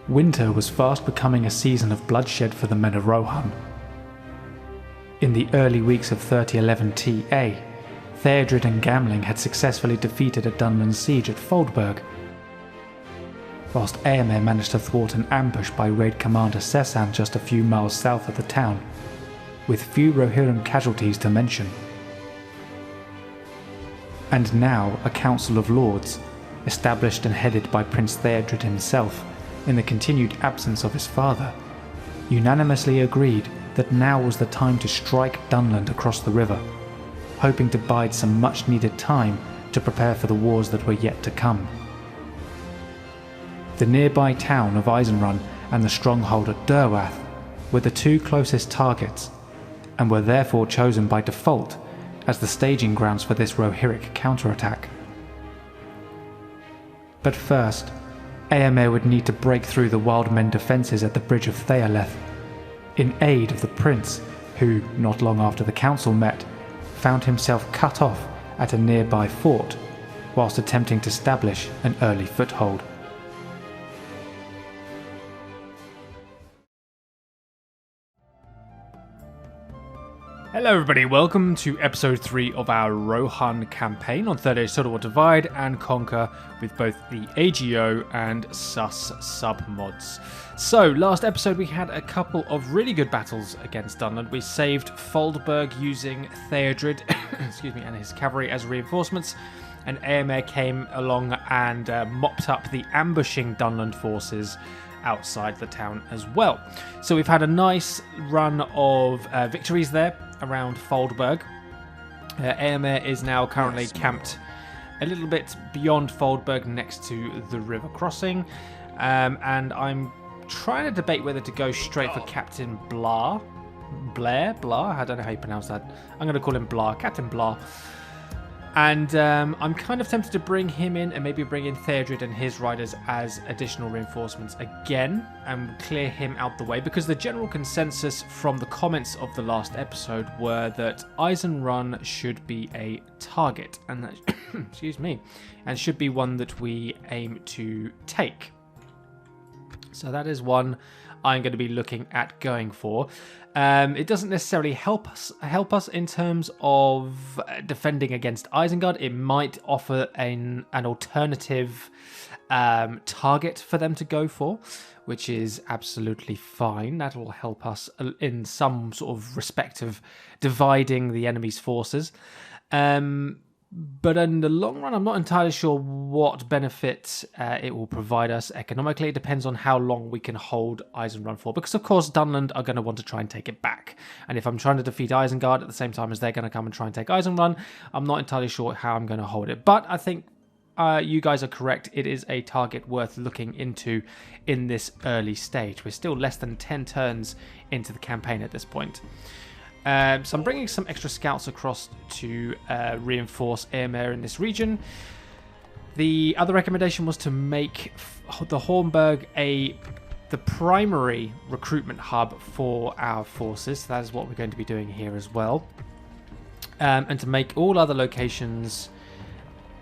Winter was fast becoming a season of bloodshed for the men of Rohan. In the early weeks of 3011 TA, Theodred and Gamling had successfully defeated a Dunland siege at Foldburg, whilst Éomer managed to thwart an ambush by raid commander Sessan just a few miles south of the town, with few Rohirrim casualties to mention. And now a council of lords, established and headed by Prince Theodred himself, in the continued absence of his father, unanimously agreed that now was the time to strike Dunland across the river, hoping to bide some much needed time to prepare for the wars that were yet to come. The nearby town of Isenrun and the stronghold at Derwath were the two closest targets, and were therefore chosen by default as the staging grounds for this Rohirric counterattack. But first, Éomer would need to break through the wild men defences at the bridge of Théoleth, in aid of the prince who, not long after the council met, found himself cut off at a nearby fort whilst attempting to establish an early foothold. Hello everybody, welcome to episode 3 of our Rohan campaign on 3rd Age Total War Divide and Conquer with both the AGO and SUS sub-mods. So, last episode we had a couple of really good battles against Dunland. We saved Foldburg using Theodred and his cavalry as reinforcements, and Éomer came along and mopped up the ambushing Dunland forces outside the town as well. So we've had a nice run of victories there around Foldburg. Éomer is now currently camped a little bit beyond Foldburg next to the river crossing, and I'm trying to debate whether to go straight for Captain Blair, I don't know how you pronounce that. I'm going to call him Blair, Captain Blair. And I'm kind of tempted to bring him in and maybe bring in Theodred and his riders as additional reinforcements again and clear him out the way, because the general consensus from the comments of the last episode were that Isenrun should be a target, and that excuse me, and should be one that we aim to take. So that is one I'm going to be looking at going for. It doesn't necessarily help us in terms of defending against Isengard. It might offer an alternative target for them to go for, which is absolutely fine. That will help us in some sort of respect of dividing the enemy's forces. But in the long run, I'm not entirely sure what benefit it will provide us economically. It depends on how long we can hold Isenrun for, because of course Dunland are going to want to try and take it back. And if I'm trying to defeat Isengard at the same time as they're going to come and try and take Isenrun, I'm not entirely sure how I'm going to hold it. But I think you guys are correct. It is a target worth looking into in this early stage. We're still less than 10 turns into the campaign at this point. So I'm bringing some extra scouts across to reinforce Éomer in this region. The other recommendation was to make the Hornburg the primary recruitment hub for our forces. So that is what we're going to be doing here as well. And to make all other locations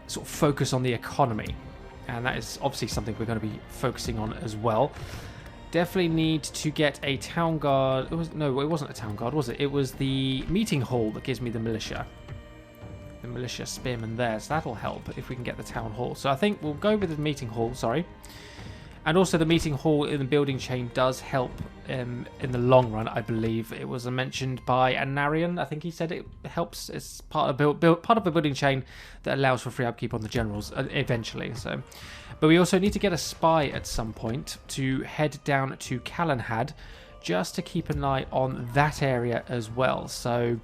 sort of focus on the economy. And that is obviously something we're going to be focusing on as well. Definitely need to get a town guard. It wasn't a town guard, was it? It was the meeting hall that gives me the militia. The militia spearmen there. So that'll help if we can get the town hall. So I think we'll go with the meeting hall, sorry. And also the meeting hall in the building chain does help in the long run, I believe. It was mentioned by Anarion. I think he said it helps as part of a building chain that allows for free upkeep on the generals eventually. So, but we also need to get a spy at some point to head down to Calenhad, just to keep an eye on that area as well. So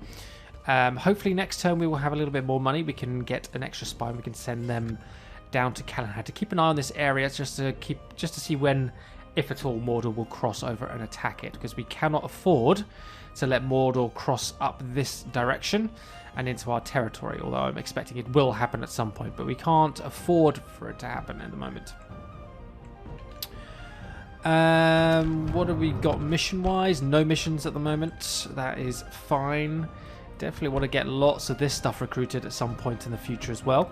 hopefully next turn we will have a little bit more money. We can get an extra spy and we can send them down to Calenhad to keep an eye on this area, just to see when, if at all, Mordor will cross over and attack it, because we cannot afford to let Mordor cross up this direction and into our territory, although I'm expecting it will happen at some point, but we can't afford for it to happen at the moment. What have we got mission-wise? No missions at the moment. That is fine. Definitely want to get lots of this stuff recruited at some point in the future as well.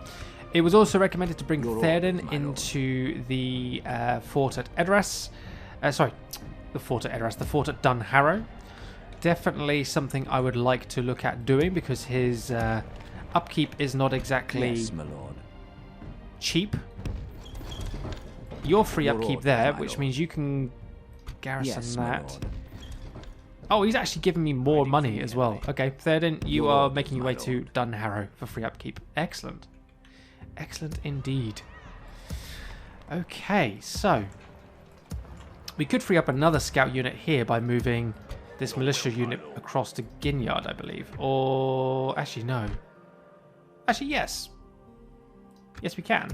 It was also recommended to bring Theoden into the fort at Edras, Sorry, the fort at Edoras, the fort at Dunharrow. Definitely something I would like to look at doing because his upkeep is not exactly Yes, my lord. cheap. You're free Your upkeep orders, there, my which lord. means you can garrison Yes, my that. lord. Oh, he's actually giving me more money as well. Okay, Théoden, you Your are orders, making your my way to lord. Dunharrow for free upkeep. Excellent. Excellent indeed. Okay, so we could free up another scout unit here by moving this militia unit across to Ginyard, I believe. Or actually, no. Actually, yes. Yes, we can.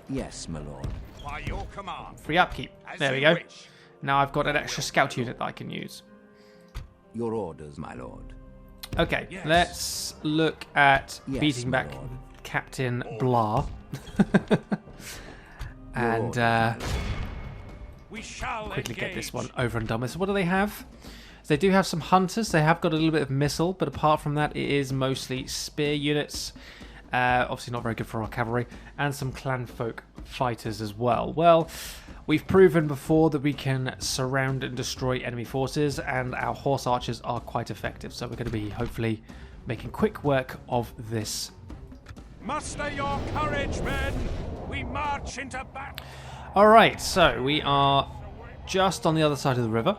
Yes, my lord. By your command. Free upkeep. As There we you go. wish. Now I've got an extra scout unit that I can use. Your orders, my lord. Okay, Yes. let's look at Yes, beating my back lord. Captain Blah. And orders, my lord. We shall quickly get engage. this one over and done with. So what do they have? So they do have some hunters. They have got a little bit of missile, but apart from that, it is mostly spear units. Obviously not very good for our cavalry. And some clanfolk fighters as well. Well, we've proven before that we can surround and destroy enemy forces, and our horse archers are quite effective. So we're going to be hopefully making quick work of this. Muster your courage, men. We march into battle. Alright, so we are just on the other side of the river.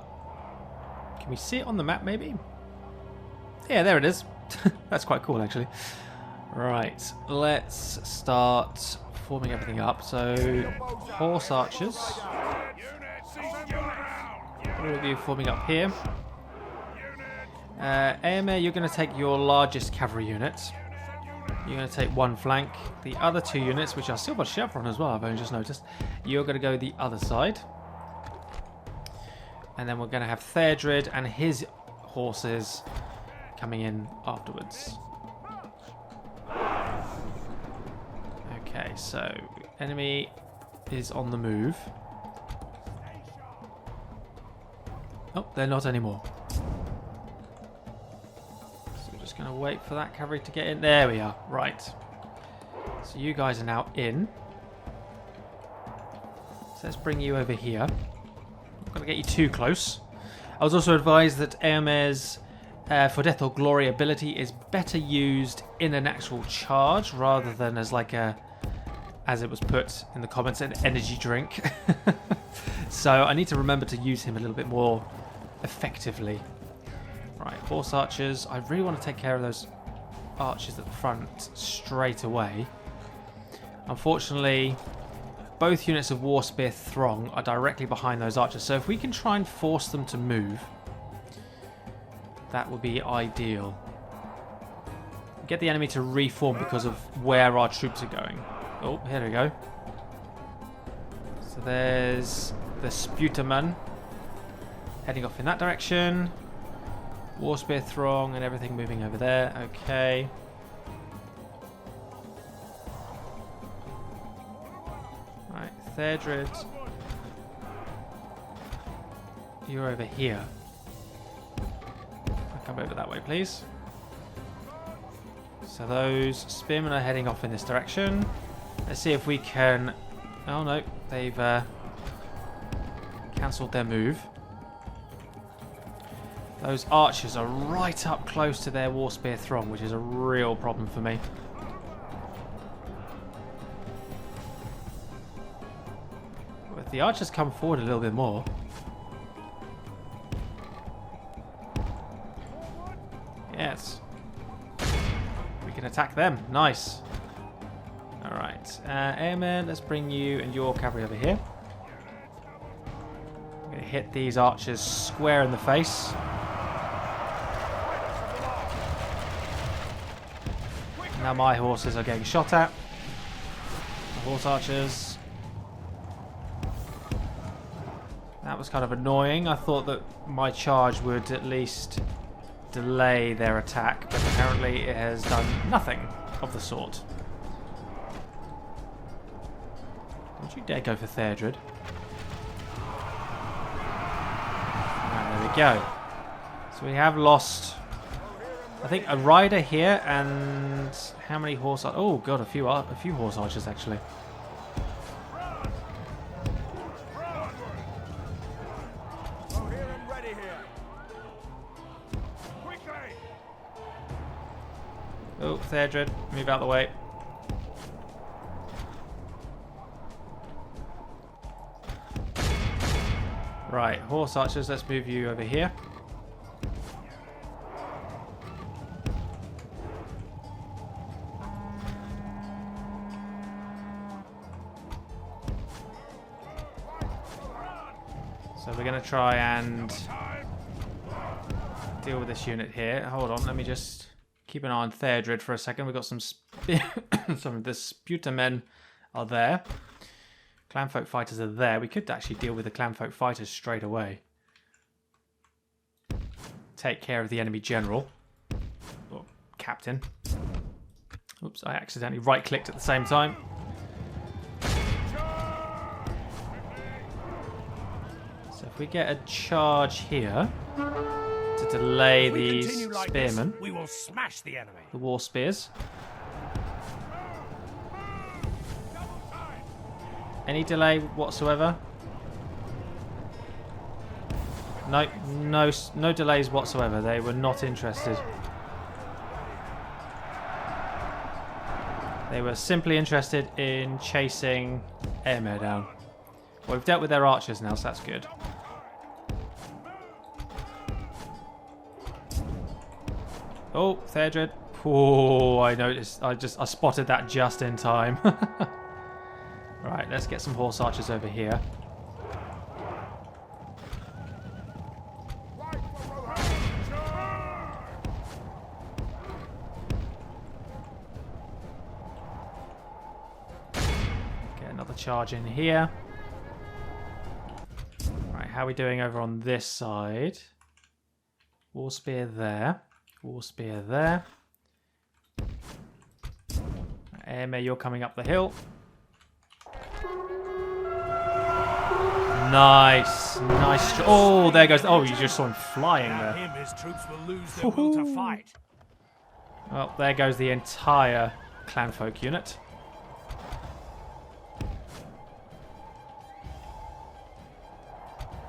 Can we see it on the map, maybe? Yeah, there it is. That's quite cool, actually. Right, let's start forming everything up. So, horse archers. All of you forming up here. Aemir, you're going to take your largest cavalry unit. You're going to take one flank. The other two units, which are Silver Chevron as well, I've only just noticed, you're going to go the other side. And then we're going to have Théodred and his horses coming in afterwards. Okay, so enemy is on the move. Oh, they're not anymore. So we're just going to wait for that cavalry to get in. There we are. Right. So you guys are now in. So let's bring you over here. Not going to get you too close. I was also advised that Éomer's for Death or Glory ability is better used in an actual charge rather than as like a, as it was put in the comments, an energy drink. So I need to remember to use him a little bit more effectively. Right, horse archers. I really want to take care of those archers at the front straight away. Unfortunately, both units of War Spear Throng are directly behind those archers. So if we can try and force them to move, that would be ideal. Get the enemy to reform because of where our troops are going. Oh, here we go. So there's the Sputerman heading off in that direction. War Spear Throng and everything moving over there. Okay. Right, Théodred. You're over here. Come over that way, please. So those spearmen are heading off in this direction. Let's see if we can... Oh no, they've cancelled their move. Those archers are right up close to their War Spear Throng, which is a real problem for me. But if the archers come forward a little bit more... Yes. We can attack them. Nice. Alright. Airmen, let's bring you and your cavalry over here. I'm going to hit these archers square in the face. Now my horses are getting shot at. The horse archers. That was kind of annoying. I thought that my charge would at least delay their attack, but apparently it has done nothing of the sort. Don't you dare go for Théodred. Right, there we go. So we have lost, I think, a rider here, and how many horse? Oh god, a few horse archers actually. Oh, Théodred, move out the way. Right, horse archers, let's move you over here. So we're going to try and deal with this unit here. Hold on, let me just keep an eye on Théodred for a second. We've got some some of the Sputermen are there. Clanfolk fighters are there. We could actually deal with the Clanfolk fighters straight away. Take care of the enemy general. Or captain. Oops, I accidentally right-clicked at the same time. So if we get a charge here to delay these spearmen, we will smash the enemy. The war spears. Any delay whatsoever? No delays whatsoever. They were not interested. They were simply interested in chasing Airmare down. Well, we've dealt with their archers now, so that's good. Oh, Théodred. Oh, I noticed. I spotted that just in time. Right, let's get some horse archers over here. Get another charge in here. Right, how are we doing over on this side? War spear there. War spear there. Airmare, you're coming up the hill. Nice. Oh, there goes. Oh, you just saw him flying there. His troops will lose their will to fight. Well, there goes the entire Clanfolk unit.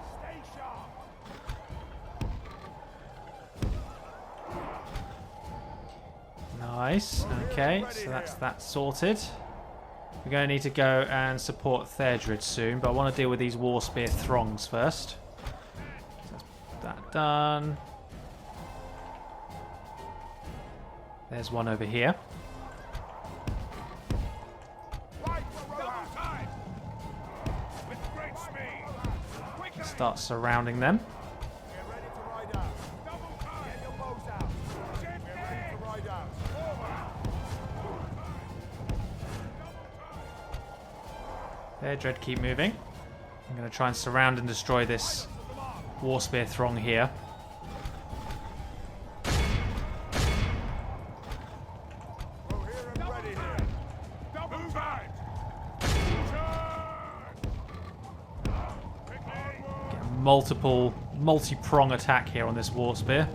Stay sharp. Nice. Okay, so that's that sorted. We're going to need to go and support Théodred soon, but I want to deal with these war spear throngs first. So that's that done. There's one over here. Start surrounding them. Théodred, keep moving. I'm going to try and surround and destroy this war spear throng here. Get a multi-prong attack here on this war spear.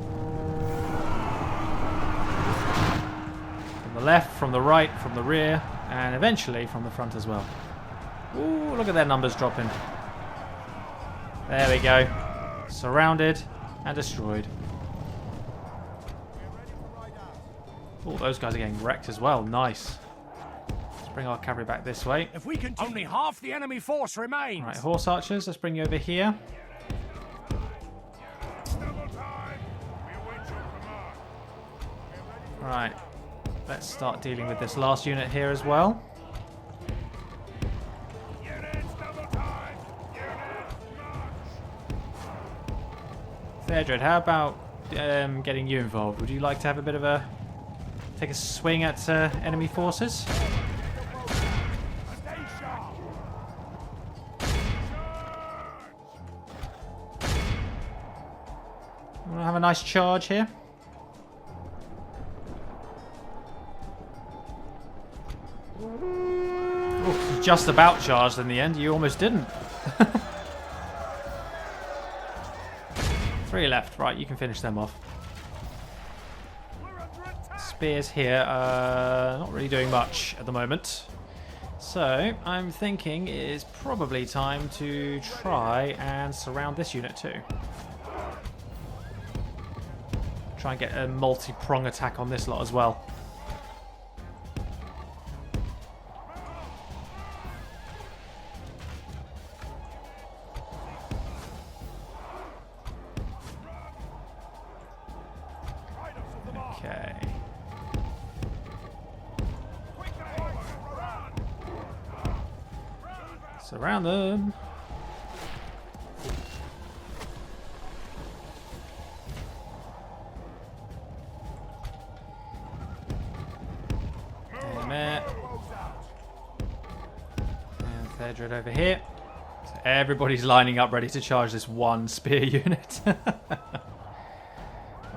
From the left, from the right, from the rear, and eventually from the front as well. Ooh, look at their numbers dropping. There we go. Surrounded and destroyed. Oh, those guys are getting wrecked as well. Nice. Let's bring our cavalry back this way. If we can, only half the enemy force remains. Right, horse archers, let's bring you over here. Right, let's start dealing with this last unit here as well. Théodred, how about getting you involved? Would you like to have a bit of a take a swing at enemy forces? Want to have a nice charge here? Oh, just about charged in the end. You almost didn't. 3 left. Right, you can finish them off. Spears here not really doing much at the moment. So, I'm thinking it is probably time to try and surround this unit too. Try and get a multi-prong attack on this lot as well. Surround them. And Thedred over here. So everybody's lining up ready to charge this one spear unit. Alright,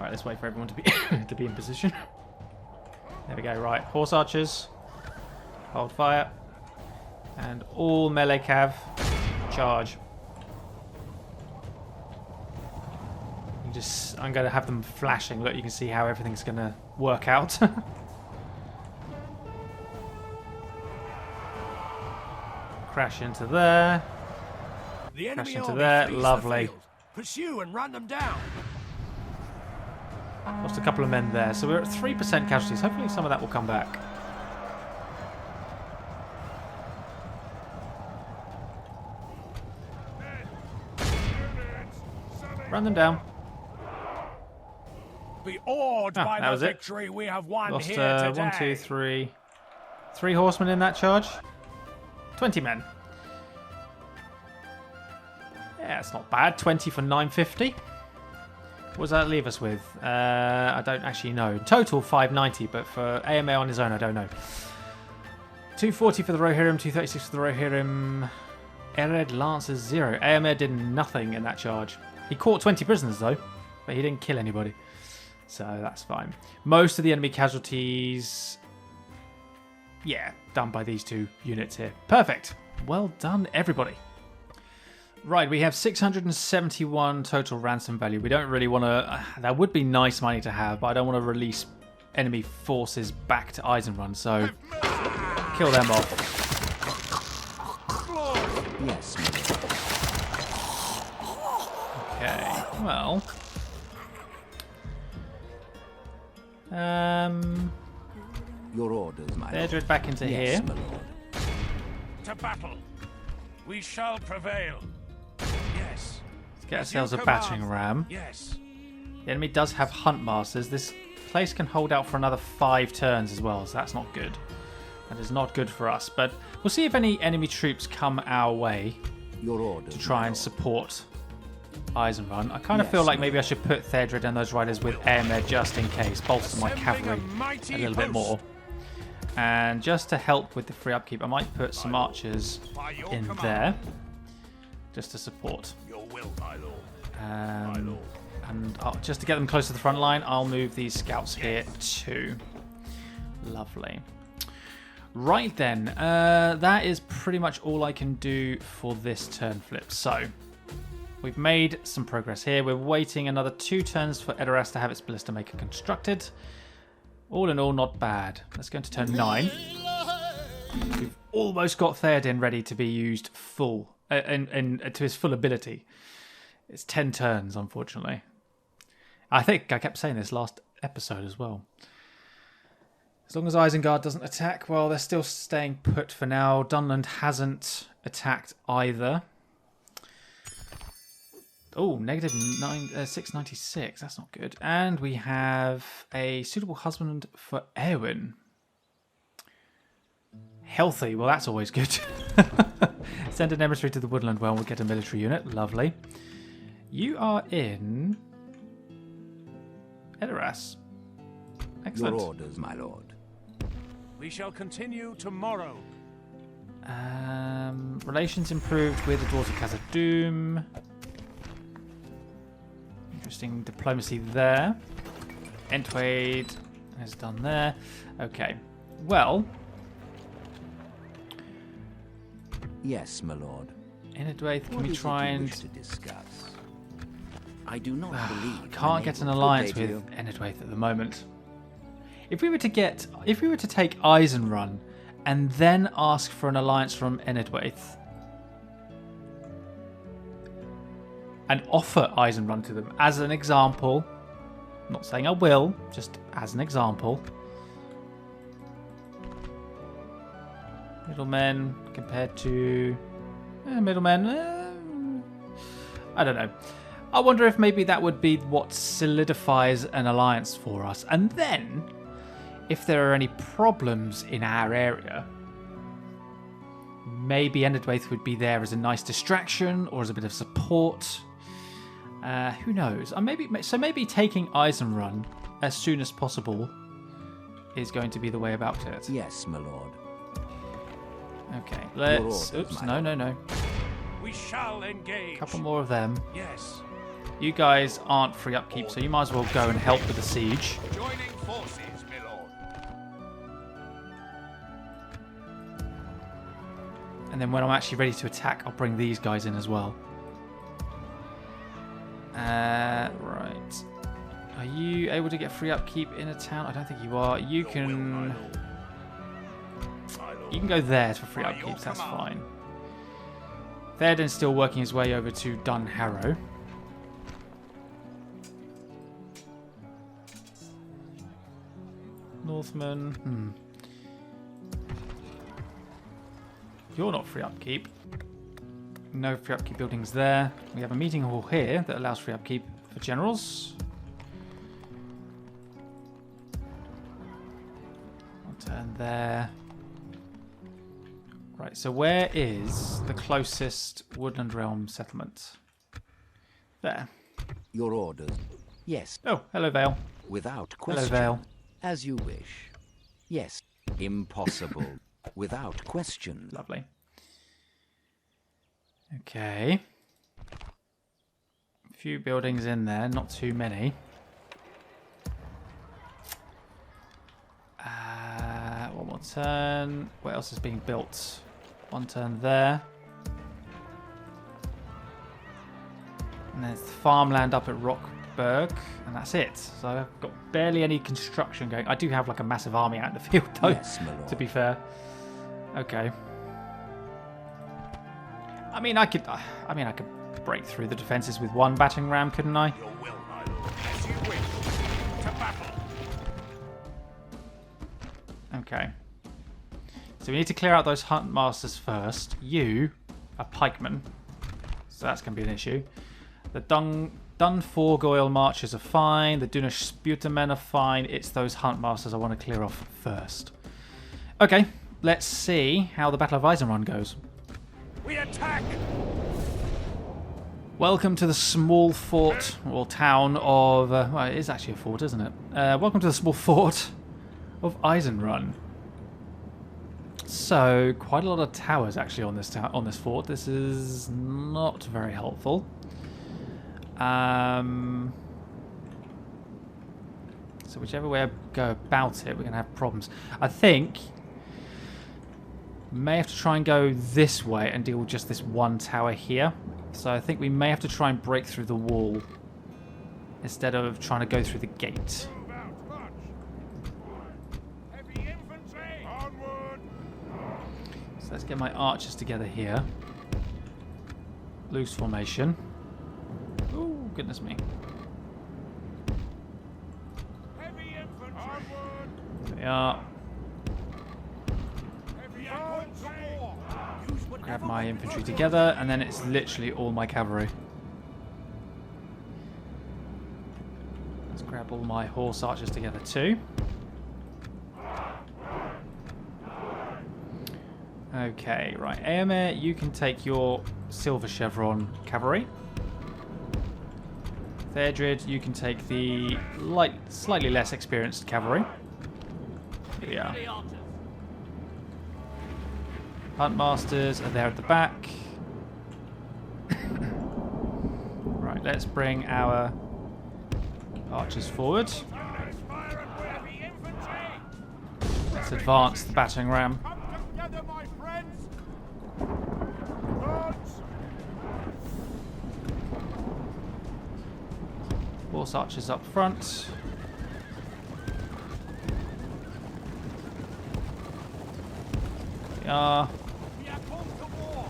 let's wait for everyone to be to be in position. There we go, right. Horse archers. Hold fire. And all melee cav. Charge. I'm going to have them flashing. Look, you can see how everything's going to work out. Crash into there. Crash into there. Lovely. Pursue and run them down. Lost a couple of men there. So we're at 3% casualties. Hopefully some of that will come back. Run them down. Be awed by that the was it. victory we have won Lost here today. 1, 2, 3. 3 horsemen in that charge. 20 men. Yeah, it's not bad. 20 for 950. What does that leave us with? I don't actually know. Total 590, but for AMA on his own, I don't know. 240 for the Rohirrim, 236 for the Rohirrim. Ered Lancers 0. AMA did nothing in that charge. He caught 20 prisoners though, but he didn't kill anybody. So that's fine. Most of the enemy casualties, yeah, done by these 2 units here. Perfect. Well done, everybody. Right, we have 671 total ransom value. We don't really want to... that would be nice money to have, but I don't want to release enemy forces back to Isenrun, so kill them off. Yes, Okay, well... your orders, my lord. They're back into Yes, here. my lord. To battle. We shall prevail. Yes. Let's get ourselves a battering ram. Yes. The enemy does have hunt masters. This place can hold out for another 5 turns as well, so that's not good. That is not good for us, but we'll see if any enemy troops come our way Your orders, to try and support Isenrun. I kind of feel like maybe I should put Thedred and those riders with Airmed just in case, bolster my cavalry a little bit more. And just to help with the free upkeep, I might put some archers in there, just to support. Your will, my lord. And just to get them close to the front line, I'll move these scouts here too. Lovely. Right then, that is pretty much all I can do for this turn flip. So, we've made some progress here. We're waiting another 2 turns for Edoras to have its ballista maker constructed. All in all, not bad. Let's go into turn 9. We've almost got Theoden ready to be used full, to his full ability. It's 10 turns, unfortunately. I think I kept saying this last episode as well. As long as Isengard doesn't attack, well, they're still staying put for now. Dunland hasn't attacked either. Oh, negative 696. That's not good. And we have a suitable husband for Eowyn. Healthy. Well, that's always good. Send an emissary to the Woodland Realm. We'll get a military unit. Lovely. You are in Edoras. Excellent. Your orders, my lord. We shall continue tomorrow. Relations improved with the Dwarves of Khazad-dûm. Interesting diplomacy there. Entwade is done there. Okay. Well. Yes, my lord. Enedwaith, can we try and... to discuss? I do not believe... Can't get an alliance with Enedwaith at the moment. If we were to take Isenrun and then ask for an alliance from Enedwaith and offer Isenrun to them as an example, I'm not saying I will, just as an example. Middlemen compared to middlemen, I don't know. I wonder if maybe that would be what solidifies an alliance for us, and then if there are any problems in our area, Maybe Endedwaith would be there as a nice distraction or as a bit of support. Who knows? Maybe taking Isenrun as soon as possible is going to be the way about it. Yes, my lord. Okay, let's... Lord, Oops, no. We shall engage. A couple more of them. Yes. You guys aren't free upkeep, so you might as well go and help with the siege. Joining forces, my lord. And then when I'm actually ready to attack, I'll bring these guys in as well. Right. Are you able to get free upkeep in a town? I don't think you are. You can... You can go there for free upkeep, that's fine. Théoden's still working his way over to Dun Harrow. Northman. You're not free upkeep. No free upkeep buildings there. We have a meeting hall here that allows free upkeep for generals. I'll turn there. Right, so where is the closest Woodland Realm settlement? There. Your orders. Yes. Oh, hello, Vale. Without Hello, question. Vale. As you wish. Yes. Impossible. Without question. Lovely. Okay. A few buildings in there, not too many. One more turn. What else is being built? One turn there. And there's farmland up at Rockburg, and that's it. So I've got barely any construction going. I do have like a massive army out in the field, though, Yes, my lord. to be fair. Okay. I mean, I could break through the defenses with one battering ram, couldn't I? Your will, my lord. As you wish. To battle. Okay. So we need to clear out those hunt masters first. You are pikemen, so that's going to be an issue. The Dunforgoil marchers are fine. The Dunish Sputermen are fine. It's those hunt masters I want to clear off first. Okay, let's see how the Battle of Isenrun goes. We attack. Welcome to the small fort, or town of... well, it is actually a fort, isn't it? Welcome to the small fort of Isenrun. So, quite a lot of towers actually on this fort. This is not very helpful. So whichever way I go about it, we're going to have problems. I think may have to try and go this way and deal with just this one tower here. So I think we may have to try and break through the wall instead of trying to go through the gate. Move out, march. Heavy infantry. Onward. So let's get my archers together here. Loose formation. Oh, goodness me. Heavy infantry. Onward. There we are. Heavy infantry. Grab my infantry together, and then it's literally all my cavalry. Let's grab all my horse archers together too. Okay, right. Éomer, you can take your silver chevron cavalry. Theodred, you can take the slightly less experienced cavalry. Here we are. Huntmasters are there at the back. Right, let's bring our archers forward. Heavy infantry. Let's advance the battering ram. Come together, my friends. Lords. Horse archers up front. There we are. We are called to war.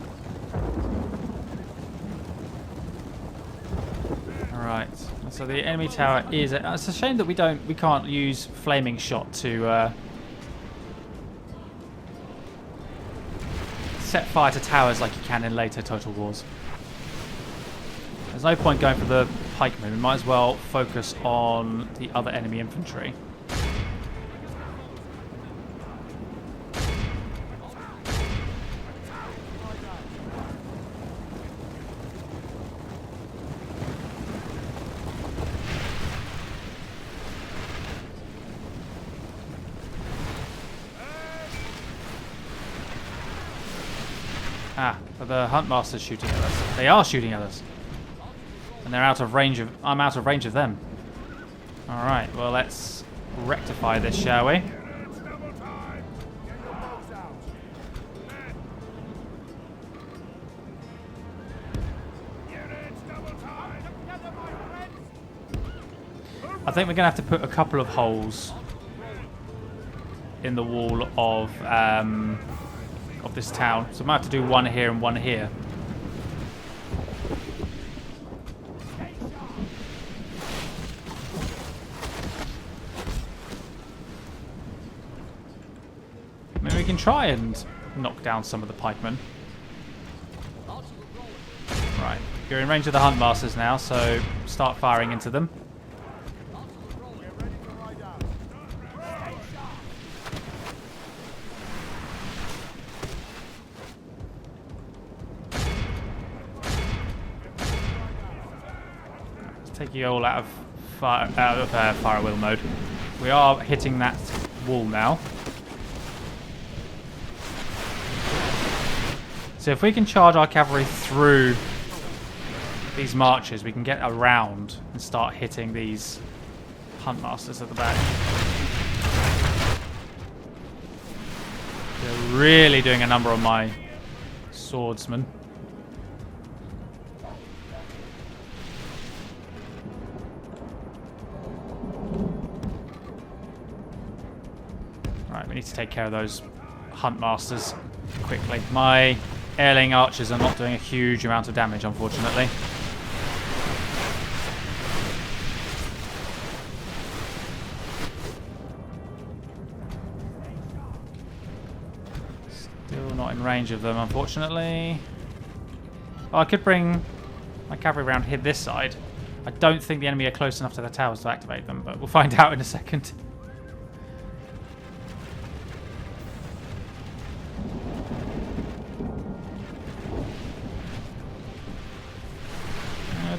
Alright. So the enemy tower is... It's a shame that we can't use flaming shot to set fire to towers like you can in later Total Wars. There's no point going for the pikemen. We might as well focus on the other enemy infantry. Are the Huntmasters shooting at us? They are shooting at us. And they're out of range of... I'm out of range of them. Alright, well let's rectify this, shall we? I think we're going to have to put a couple of holes in the wall of this town. So I might have to do one here and one here. Maybe we can try and knock down some of the pikemen. Right, you're in range of the Huntmasters now, so start firing into them. Take you all out of fire at will mode. We are hitting that wall now. So if we can charge our cavalry through these marches, we can get around and start hitting these Huntmasters at the back. They're really doing a number on my swordsmen. We need to take care of those Huntmasters quickly. My airling archers are not doing a huge amount of damage, unfortunately. Still not in range of them, unfortunately. Oh, I could bring my cavalry around here this side. I don't think the enemy are close enough to the towers to activate them, but we'll find out in a second.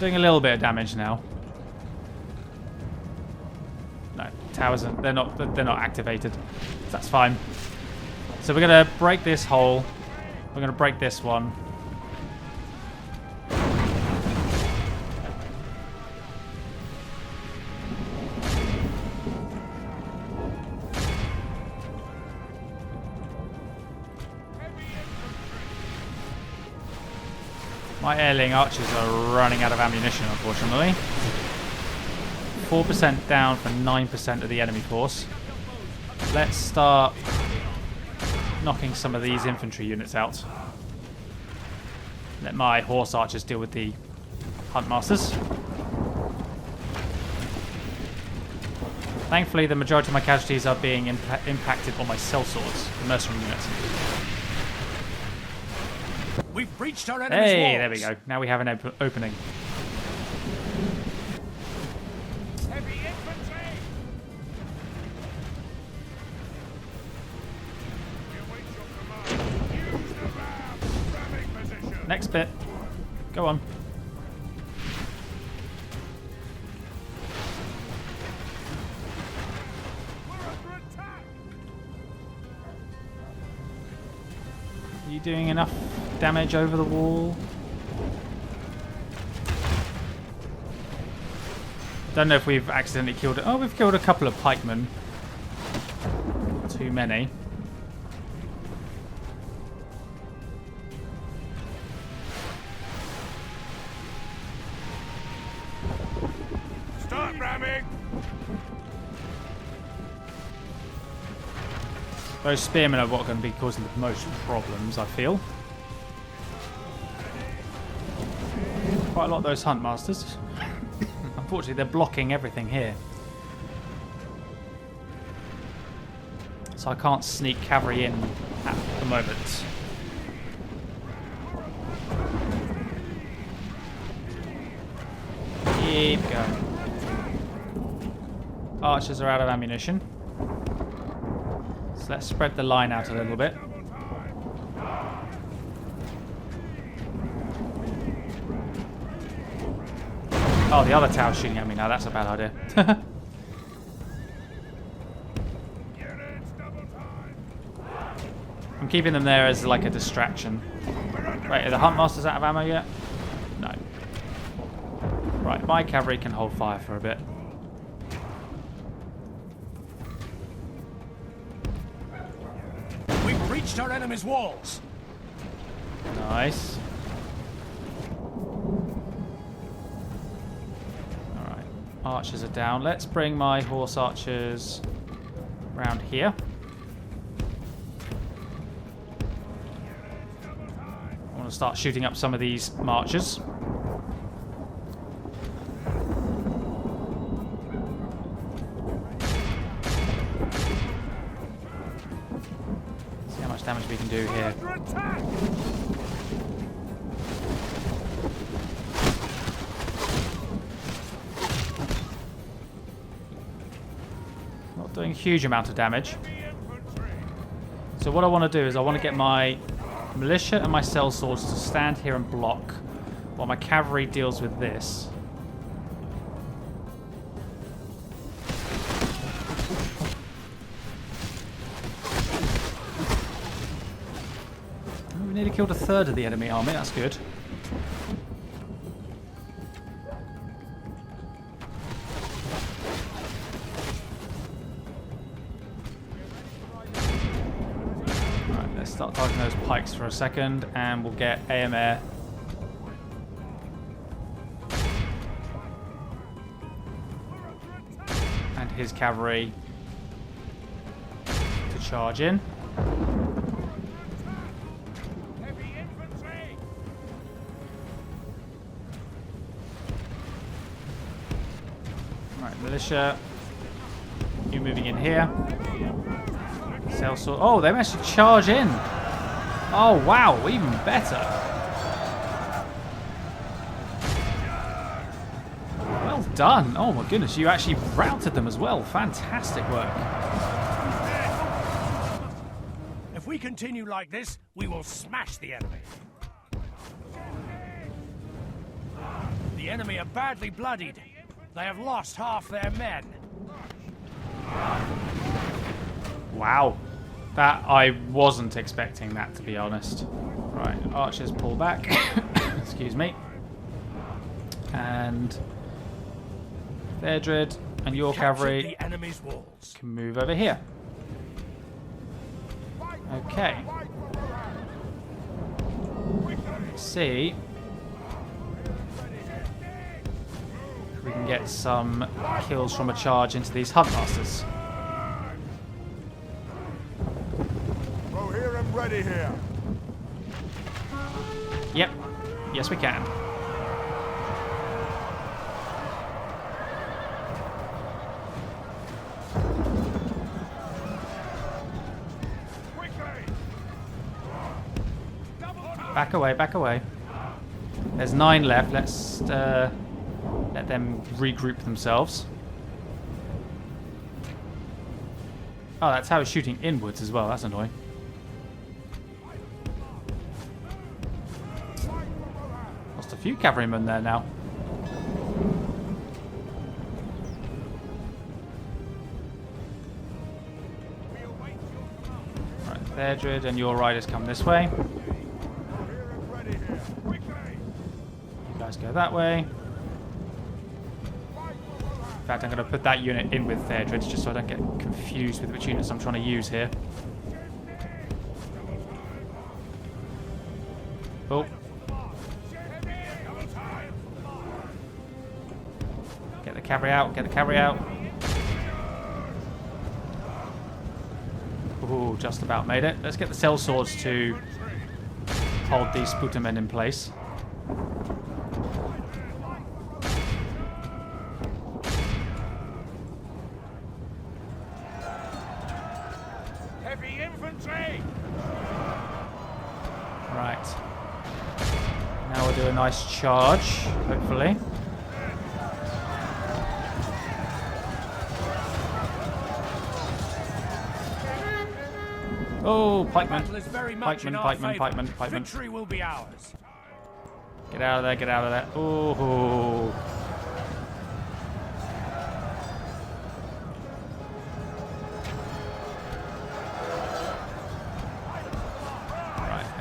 Doing a little bit of damage now. No, towers are, they're not activated. That's fine. So we're gonna break this hole. We're gonna break this one. My airling archers are running out of ammunition, unfortunately. 4% down for 9% of the enemy force. Let's start knocking some of these infantry units out. Let my horse archers deal with the Huntmasters. Thankfully, the majority of my casualties are being impacted on my sellswords, the mercenary units. We've breached our enemy's walls. Hey, there we go. Now we have an opening. Heavy infantry. You wait your command. Use the ramming position. Next bit. Go on. We're under attack. Are you doing enough damage over the wall? Don't know if we've accidentally killed it. Oh, we've killed a couple of pikemen. Too many. Start ramming. Those spearmen are what are going to be causing the most problems, I feel. Quite a lot of those Huntmasters. Unfortunately, they're blocking everything here. So I can't sneak cavalry in at the moment. Keep going. Archers are out of ammunition. So let's spread the line out a little bit. Oh, the other tower's shooting at me now. That's a bad idea. I'm keeping them there as like a distraction. Wait, are the Huntmasters out of ammo yet? No. Right, my cavalry can hold fire for a bit. We've reached our enemy's walls. Nice. Alright, archers are down. Let's bring my horse archers round here. I want to start shooting up some of these marchers. See how much damage we can do here. Not doing a huge amount of damage. So what I want to do is I want to get my militia and my sellswords to stand here and block while my cavalry deals with this. Oh, we nearly killed a third of the enemy army, that's good. Start targeting those pikes for a second, and we'll get AMR. And his cavalry to charge in. Right, militia, you moving in here. Sellsword. Oh, they managed to charge in. Oh, wow, even better. Well done. Oh, my goodness, you actually routed them as well. Fantastic work. If we continue like this, we will smash the enemy. The enemy are badly bloodied. They have lost half their men. Wow. That, I wasn't expecting that, to be honest. Right, archers pull back. Excuse me. And Thedred and your cavalry the enemy's walls. can move over here. Okay. Let's see if we can get some kills from a charge into these Huntmasters. Rohirrim ready here. Yep. Yes, we can. Back away, back away. There's 9 left. Let's let them regroup themselves. Oh, that's how it's shooting inwards as well. That's annoying. Lost a few cavalrymen there now. Right, Thedred and your riders come this way. You guys go that way. In fact, I'm going to put that unit in with Thedred just so I don't get confused with which units I'm trying to use here. Oh. Get the cavalry out, get the cavalry out. Ooh, just about made it. Let's get the sellswords to hold these Sputtermen in place. Heavy infantry! Right. Now we'll do a nice charge, hopefully. Oh, pikemen. Pikemen. Victory will be ours. Get out of there, get out of there. Oh.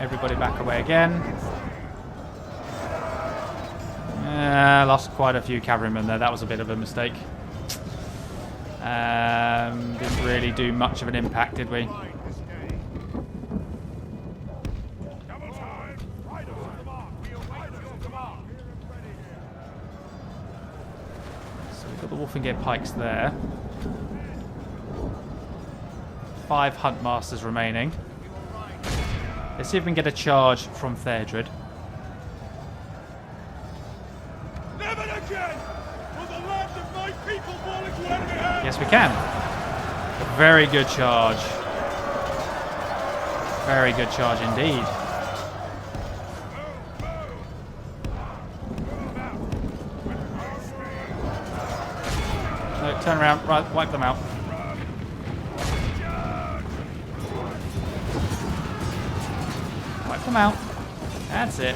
Everybody back away again. Lost quite a few cavalrymen there. That was a bit of a mistake. Didn't really do much of an impact, did we? So we've got the Wolfingate pikes there. 5 Hunt Masters remaining. Let's see if we can get a charge from Théodred. Never again will the land of my people fall into enemy hands. Yes, we can. A very good charge. Very good charge indeed. No, turn around. Right, wipe them out. Wipe them out. That's it.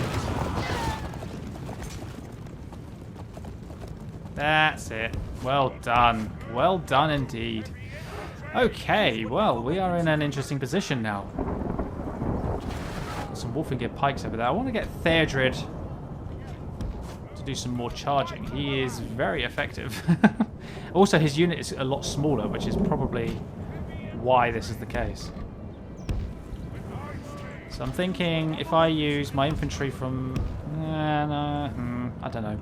That's it. Well done. Well done indeed. Okay, well, we are in an interesting position now. Got some Wolfingate pikes over there. I want to get Théodred to do some more charging. He is very effective. Also, his unit is a lot smaller, which is probably why this is the case. So I'm thinking if I use my infantry from... I don't know.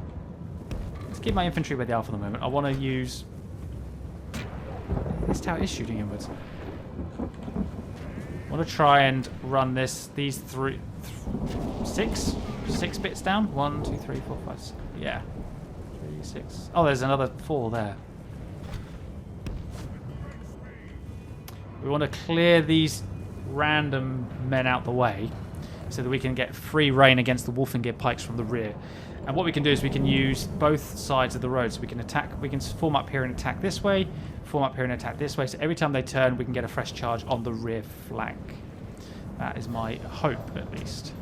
Let's keep my infantry where they are for the moment. I want to use... This tower is shooting inwards. I want to try and run these six bits down. 1, 2, 3, 4, 5, 6. Yeah. 3, 6. Oh, there's another 4 there. We want to clear these random men out the way so that we can get free reign against the Wolfingate pikes from the rear. And what we can do is we can use both sides of the road. So we can attack, we can form up here and attack this way, form up here and attack this way. So every time they turn, we can get a fresh charge on the rear flank. That is my hope, at least.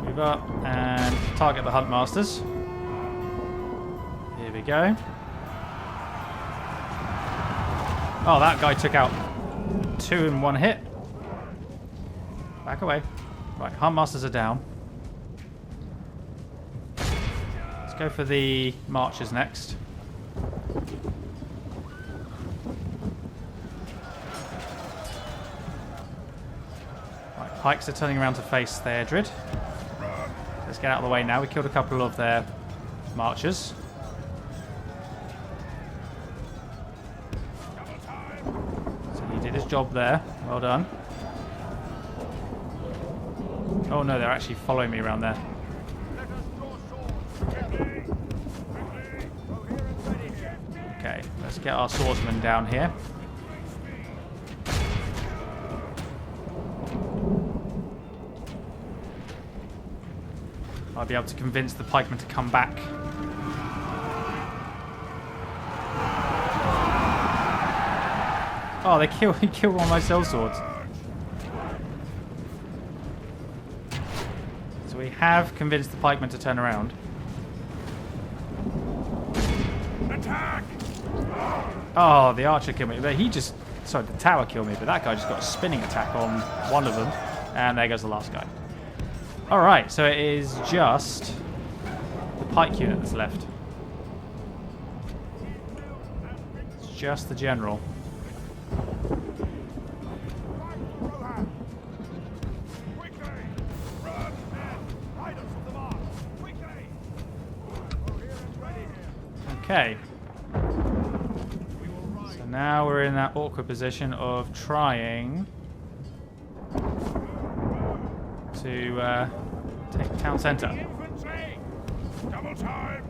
Move up and target the Hunt Masters. Here we go. Oh, that guy took out 2 in 1 hit. Back away. Right, Hunt Masters are down. Let's go for the Marchers next. Right, Pikes are turning around to face Théodred. Let's get out of the way now. We killed a couple of their Marchers. His job there. Well done. Oh no, they're actually following me around there. Okay, let's get our swordsman down here. I'll be able to convince the pikemen to come back. Oh, he killed one of my sellswords. So we have convinced the pikemen to turn around. Attack! Oh, the archer killed me. But sorry, the tower killed me, but that guy just got a spinning attack on one of them. And there goes the last guy. Alright, so it is just the pike unit that's left. It's just the general. Okay. So now we're in that awkward position of trying to take the town centre. Infantry! Double time!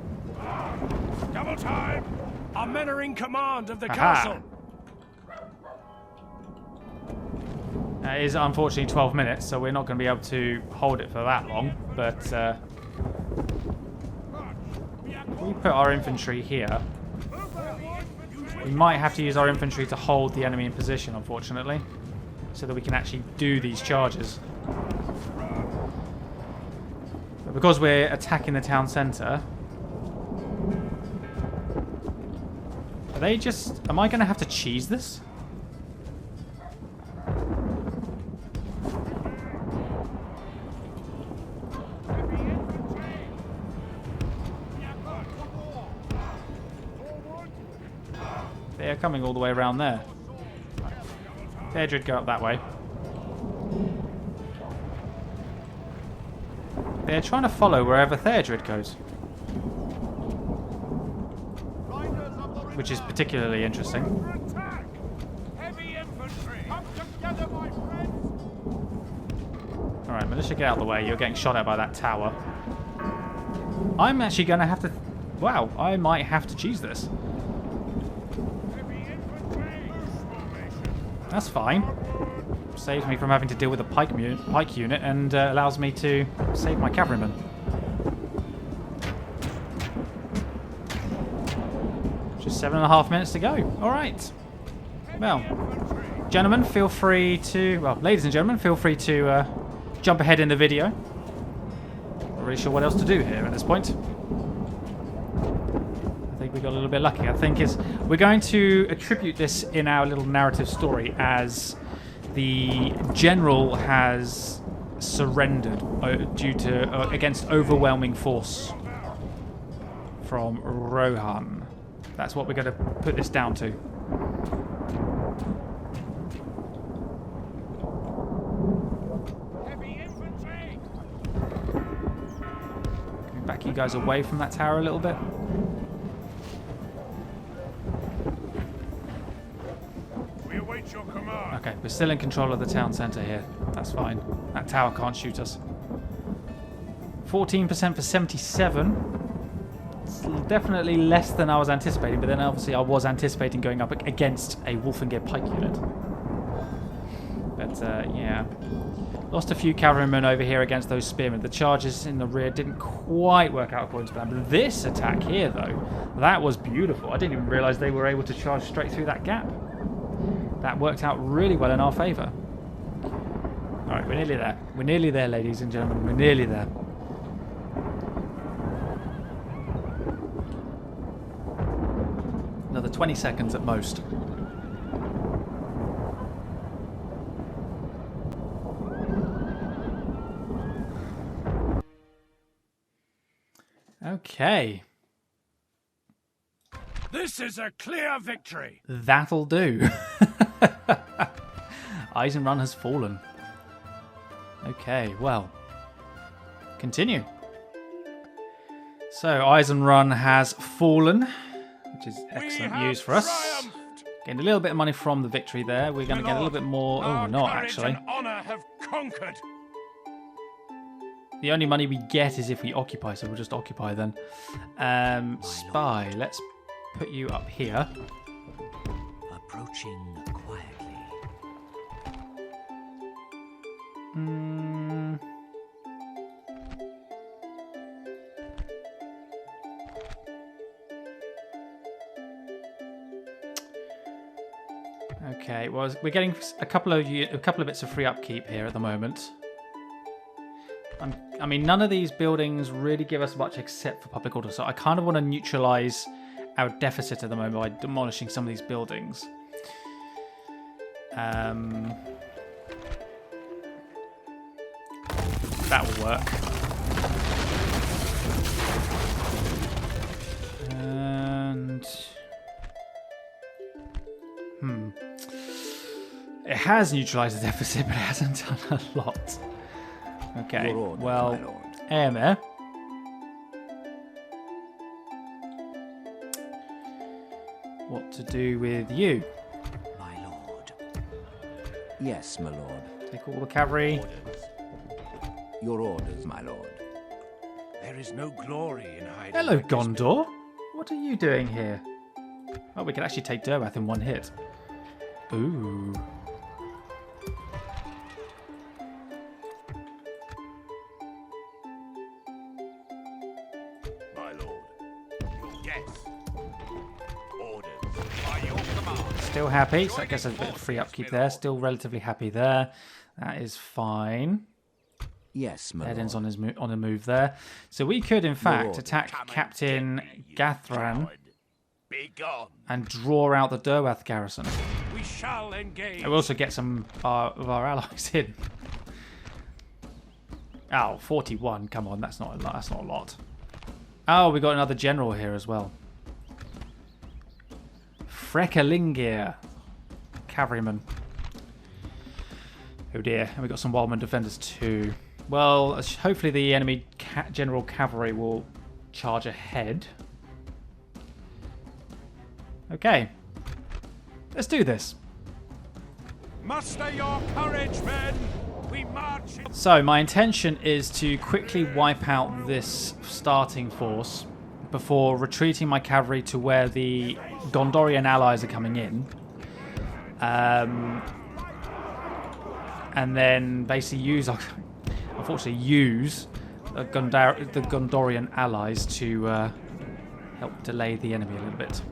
Double time! Our men are in command of the castle. It is unfortunately 12 minutes, so we're not going to be able to hold it for that long, but if we put our infantry here, we might have to use our infantry to hold the enemy in position, unfortunately, so that we can actually do these charges. But because we're attacking the town centre, they just... Am I going to have to cheese this? They're coming all the way around there. Theodred, go up that way. They're trying to follow wherever Theodred goes. Which is particularly interesting. Alright, militia, get out of the way. You're getting shot at by that tower. I'm actually going to have to... Wow, I might have to cheese this. That's fine. Saves me from having to deal with a pike unit and allows me to save my cavalrymen. Just 7.5 minutes to go. Alright. Well, gentlemen, feel free to... Well, ladies and gentlemen, feel free to jump ahead in the video. Not really sure what else to do here at this point. I think we got a little bit lucky. I think we're going to attribute this in our little narrative story as the general has surrendered due to against overwhelming force from Rohan. That's what we're going to put this down to. Can we back you guys away from that tower a little bit? Your command. Okay, we're still in control of the town centre here. That's fine. That tower can't shoot us. 14% for 77. It's definitely less than I was anticipating, but then obviously I was anticipating going up against a Wolfengear pike unit. But yeah. Lost a few cavalrymen over here against those spearmen. The charges in the rear didn't quite work out according to plan. But this attack here, though, that was beautiful. I didn't even realise they were able to charge straight through that gap. That worked out really well in our favour. Alright, we're nearly there. We're nearly there, ladies and gentlemen. We're nearly there. Another 20 seconds at most. Okay. This is a clear victory. That'll do. Isenrun has fallen. Okay, well. Continue. So, Isenrun has fallen, which is excellent news for us. Triumphed. Getting a little bit of money from the victory there. We're going to get a little bit more... Oh, we're not, actually. And honor have conquered. The only money we get is if we occupy, so we'll just occupy then. Spy, let's put you up here. Approaching quietly. Okay, well, we're getting a couple of bits of free upkeep here at the moment. I mean, none of these buildings really give us much except for public order, so I kind of want to neutralise our deficit at the moment by demolishing some of these buildings. That will work. And... It has neutralised the deficit, but it hasn't done a lot. Okay, Your orders, well, my lord. Aemir. What to do with you? My lord. Yes, my lord. Take all the cavalry. Your orders, my lord. There is no glory in hiding. Hello, like this. Gondor. What are you doing here? Oh, we can actually take Durbath in one hit. Ooh. My lord. Yes. Orders. By your command. Still happy, so I guess there's a bit of free upkeep there. Still relatively happy there. That is fine. Yes, my Eden's lord. on a move there. So we could, in fact, lord. attack Captain Gathran Be gone. and draw out the Derwath garrison. We shall engage. And we'll also get some of our allies in. Oh, 41. Come on, that's not a lot. Oh, we got another general here as well. Frekelingir. Cavalryman. Oh dear. And we got some Wildman defenders too. Well, hopefully the enemy general cavalry will charge ahead. Okay. Let's do this. Muster your courage, men. We march. So my intention is to quickly wipe out this starting force before retreating my cavalry to where the Gondorian allies are coming in. And then basically use the Gondorian allies to help delay the enemy a little bit.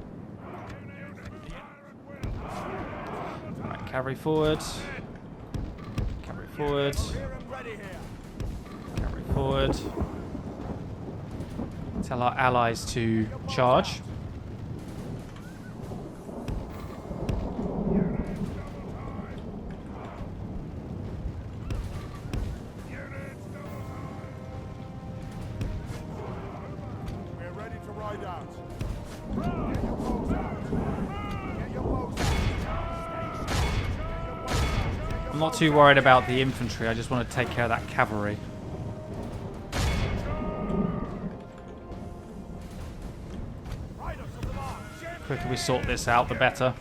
Right, cavalry forward. Cavalry forward. Cavalry forward. Tell our allies to charge. I'm not too worried about the infantry, I just want to take care of that cavalry. The quicker we sort this out, the better.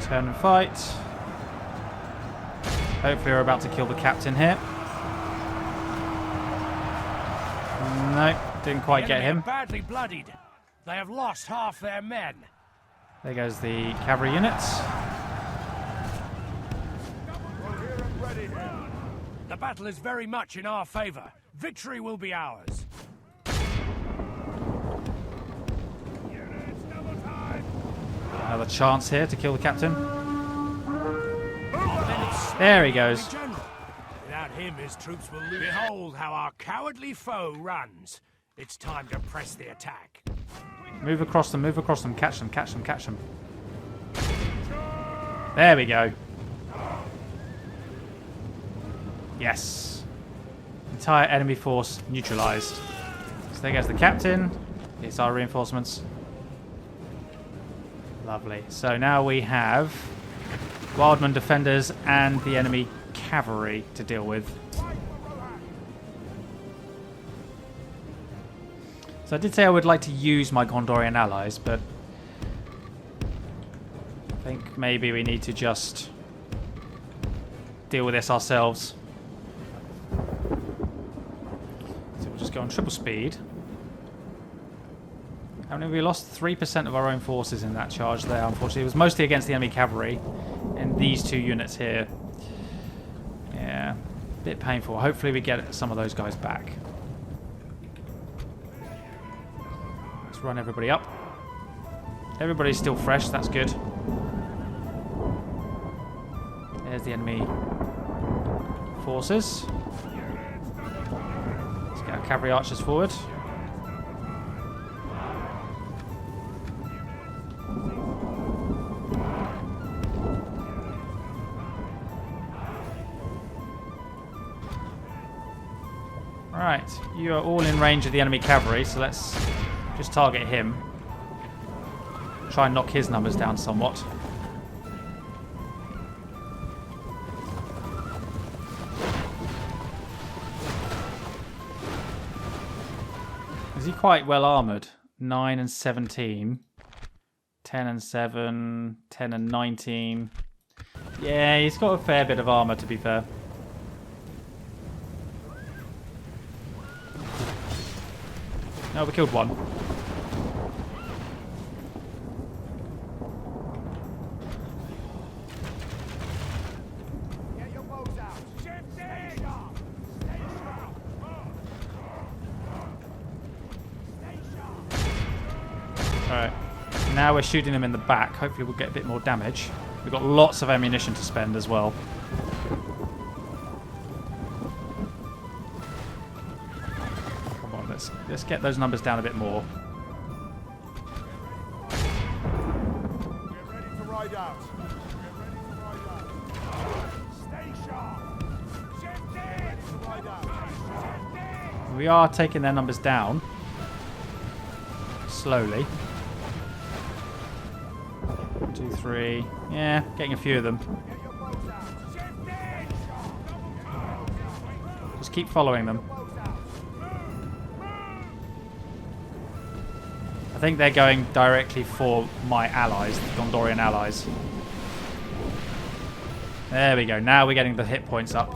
Turn and fight. Hopefully we're about to kill the captain here. No, didn't quite get him. Badly bloodied. They have lost half their men. There goes the cavalry units. The battle is very much in our favor. Victory will be ours. Another chance here to kill the captain. There he goes. Without him, his troops will lose. Behold how our cowardly foe runs. It's time to press the attack. Move across them, catch them, catch them, catch them. There we go. Yes. Entire enemy force neutralized. So there goes the captain. Here's our reinforcements. Lovely. So now we have Wildman defenders and the enemy cavalry to deal with. So I did say I would like to use my Gondorian allies, but I think maybe we need to just deal with this ourselves. So we'll just go on triple speed. How many have we lost? 3% of our own forces in that charge there, unfortunately. It was mostly against the enemy cavalry and these two units here. Yeah, a bit painful. Hopefully we get some of those guys back. Let's run everybody up. Everybody's still fresh, that's good. There's the enemy forces. Let's get our cavalry archers forward. Right, you are all in range of the enemy cavalry, so let's just target him. Try and knock his numbers down somewhat. Is he quite well armoured? 9 and 17. 10 and 7. 10 and 19. Yeah, he's got a fair bit of armour, to be fair. No, we killed one. Get your bows out. Stay sharp. Stay sharp. Stay sharp. Alright. Now we're shooting them in the back. Hopefully we'll get a bit more damage. We've got lots of ammunition to spend as well. Come on, let's get those numbers down a bit more. We're ready to ride out. Stay sharp. Shift in. Ride out. We are taking their numbers down. Slowly. 1, 2, 3. Yeah, getting a few of them. Get your bows out. Shift in. Just keep following them. Bows out. I think they're going directly for my allies, the Gondorian allies. There we go. Now we're getting the hit points up.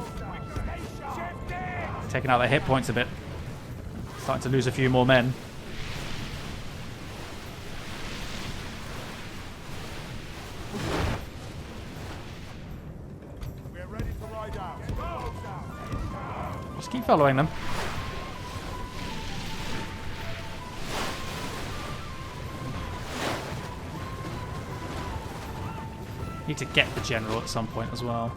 Taking out their hit points a bit. Starting to lose a few more men. We're ready to ride out. Just keep following them. Need to get the general at some point as well.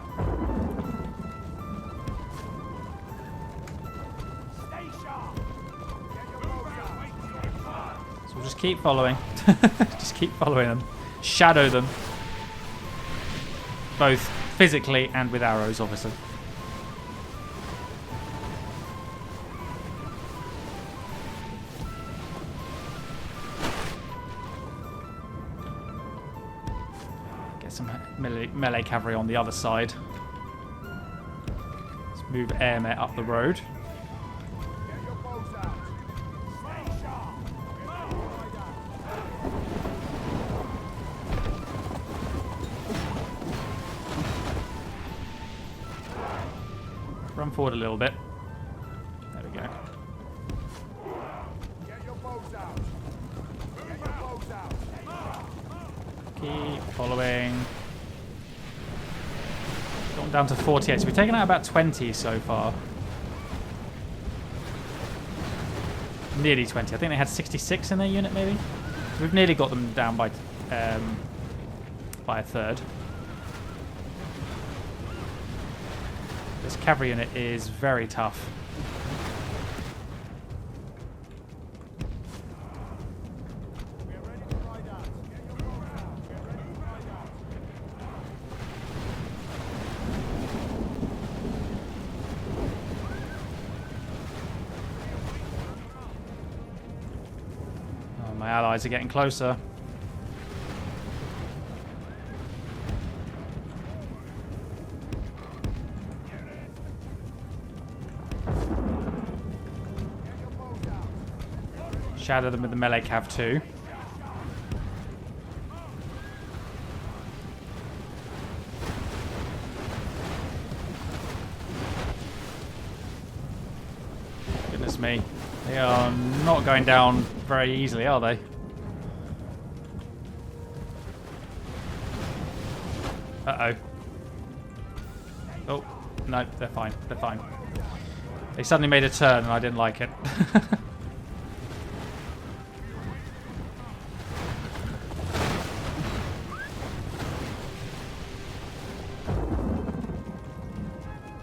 Stay sharp. Get your bows out. So we'll just keep following. Just keep following them. Shadow them. Both physically and with arrows, obviously. Get some melee cavalry on the other side. Let's move Airmet up the road. Get your bows out. Stay sharp. We're ready to ride out. Run forward a little bit. There we go. Get your bows out. Get your bows out. Keep following. Gone down to 48. So we've taken out about 20 so far. Nearly 20. I think they had 66 in their unit, maybe. So we've nearly got them down by a third. This cavalry unit is very tough. We're ready to ride out. Get your bows out. We're ready to ride out. Oh, my allies are getting closer. Shadow them with the melee cav too. Goodness me. They are not going down very easily, are they? Uh-oh. Oh, no, they're fine. They're fine. They suddenly made a turn and I didn't like it.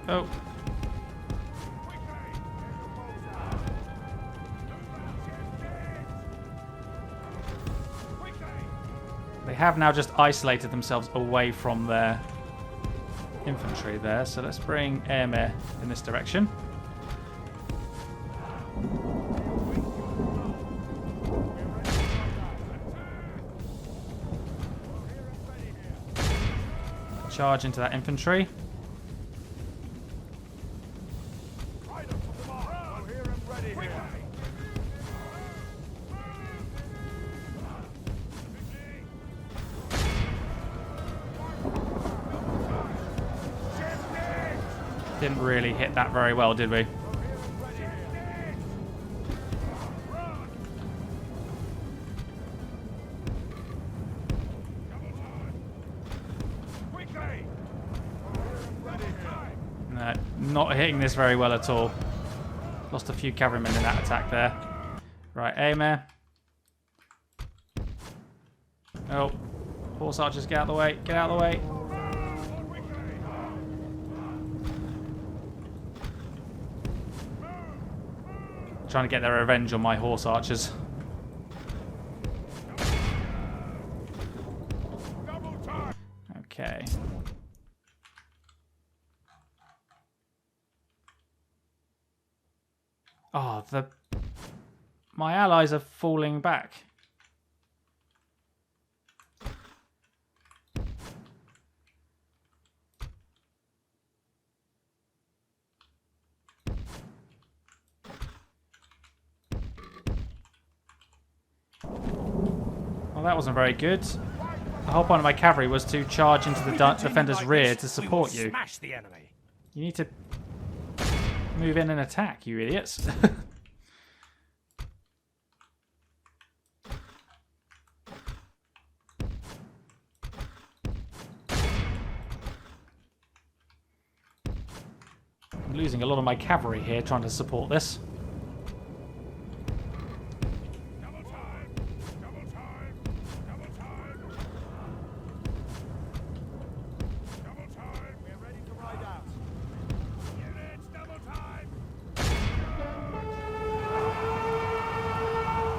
Oh. They have now just isolated themselves away from their infantry there, so let's bring Airmare in this direction. Charge into that infantry. Didn't really hit that very well, did we? not hitting this very well at all. Lost a few cavalrymen in that attack there. Right, Aemir. Oh, horse archers, get out of the way. Get out of the way. Trying to get their revenge on my horse archers. Okay. Oh, my allies are falling back. Well, that wasn't very good. The whole point of my cavalry was to charge into the defender's rear to support you. Smash the enemy. You need to move in and attack, you idiots. I'm losing a lot of my cavalry here trying to support this.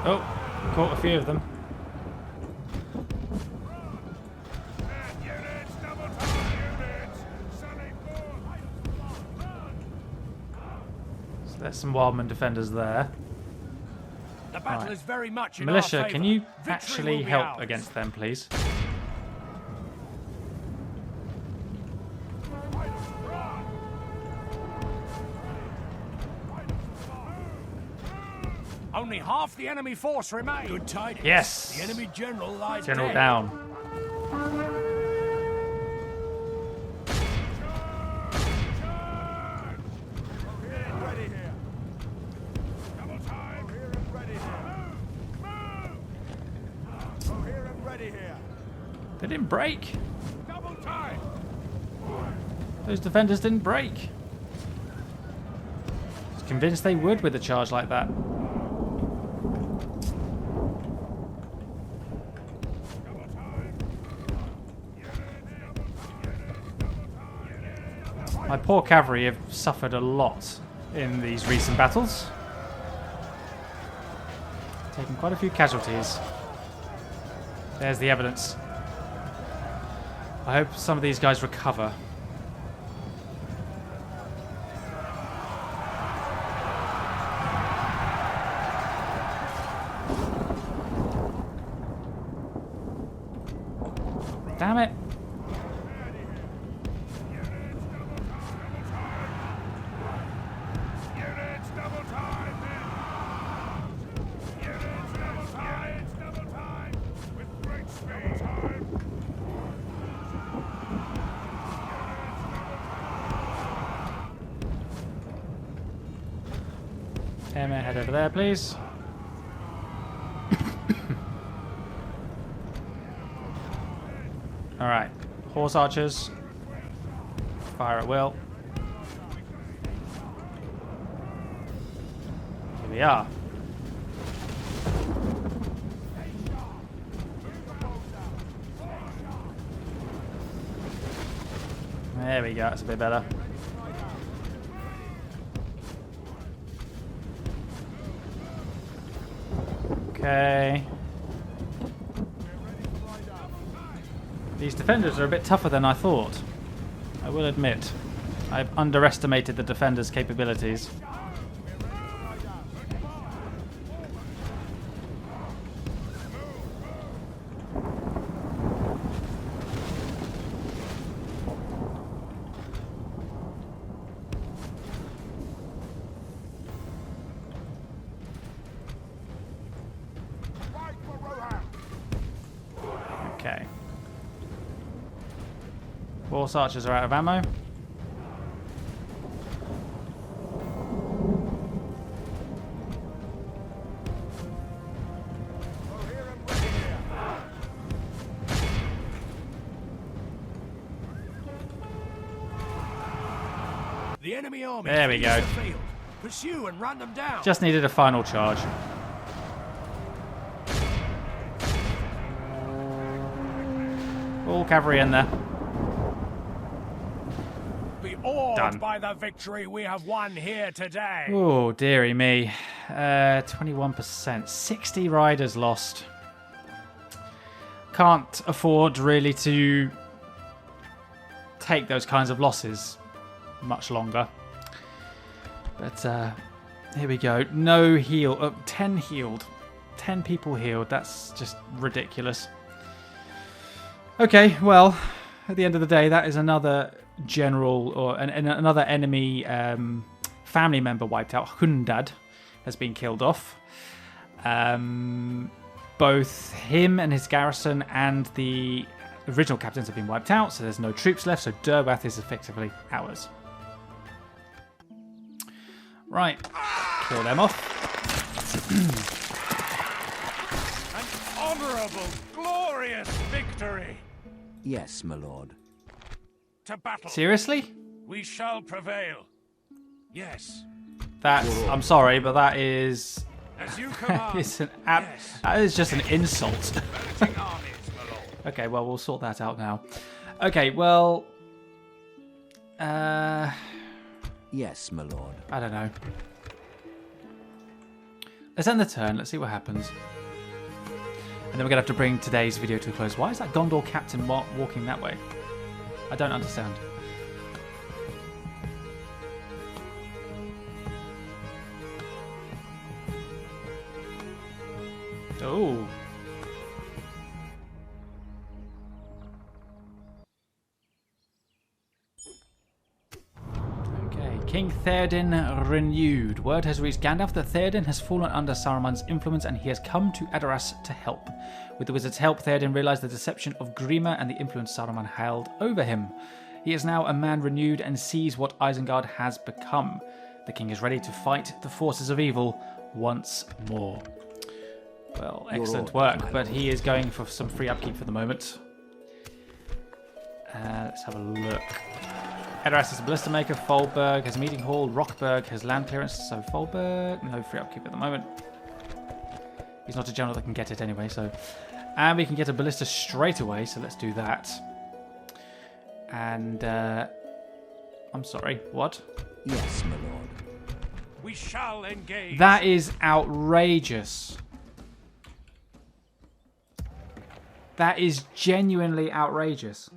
Oh, caught a few of them. So there's some wildman defenders there. The battle is very much in Militia, our favor. can you Victory actually will be help ours. against them, please? Only half the enemy force remains. Good tidings. Yes. The enemy general lies General dead. down. They didn't break. Double time. Those defenders didn't break. I was convinced they would with a charge like that. My poor cavalry have suffered a lot in these recent battles. Taken quite a few casualties. There's the evidence. I hope some of these guys recover. Damn it. Airman, head over there, please. Alright, horse archers. Fire at will. Here we are. There we go, that's a bit better. Okay. These defenders are a bit tougher than I thought. I will admit. I've underestimated the defenders' capabilities. Okay. Horse archers are out of ammo. The enemy army. There we go. The field. Pursue and run them down. Just needed a final charge. All cavalry in there. Be awed Done. by the victory we have won here today. Oh, dearie me. 21%. 60 riders lost. Can't afford really to take those kinds of losses much longer. But here we go. No heal. 10 healed. 10 people healed. That's just ridiculous. Okay, well, at the end of the day, that is another general or another enemy family member wiped out. Hundad has been killed off. Both him and his garrison and the original captains have been wiped out, so there's no troops left, so Derwath is effectively ours. Right, kill them off. An honourable, glorious victory. Yes, my lord. To battle. Seriously? We shall prevail. Yes. That's, I'm sorry, but that is... As you command. That is just an insult. Mounting armies, my lord. Okay, well, we'll sort that out now. Okay, well... Yes, my lord. I don't know. Let's end the turn. Let's see what happens. And then we're going to have to bring today's video to a close. Why is that Gondor captain walking that way? I don't understand. Oh. Okay. King Théoden renewed. Word has reached Gandalf that Théoden has fallen under Saruman's influence and he has come to Edoras to help. With the wizard's help, Théoden realized the deception of Grima and the influence Saruman held over him. He is now a man renewed and sees what Isengard has become. The king is ready to fight the forces of evil once more. Well, excellent work, but he is going for some free upkeep for the moment. Let's have a look. Edoras is a ballista maker. Foldburg has a meeting hall. Rockburg has land clearance. So Foldburg, no free upkeep at the moment. He's not a general that can get it anyway, so... And we can get a ballista straight away, so let's do that. And, I'm sorry, what? Yes, my lord. We shall engage. That is outrageous. That is genuinely outrageous.